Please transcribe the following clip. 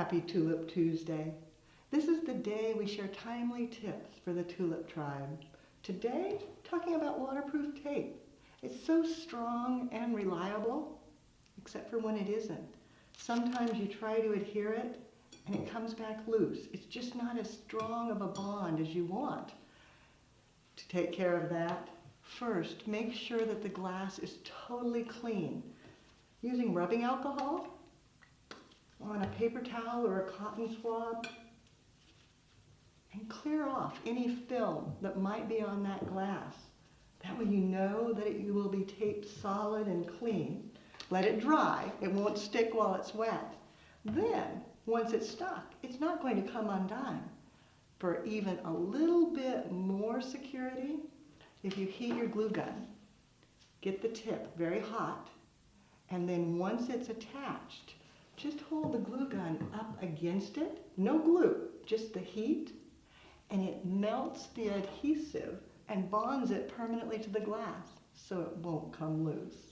Happy Tulip Tuesday. This is the day we share timely tips for the tulip tribe. Today, talking about waterproof tape. It's so strong and reliable, except for when it isn't. Sometimes you try to adhere it and it comes back loose. It's just not as strong of a bond as you want. To take care of that, first, make sure that the glass is totally clean. Using rubbing alcohol on a paper towel or a cotton swab, and clear off any film that might be on that glass. That way you know that it will be taped solid and clean. Let it dry. It won't stick while it's wet. Then, once it's stuck, it's not going to come undone. For even a little bit more security, if you heat your glue gun, get the tip very hot, and then once it's attached, just hold the glue gun up against it. No glue, just the heat, and it melts the adhesive and bonds it permanently to the glass so it won't come loose.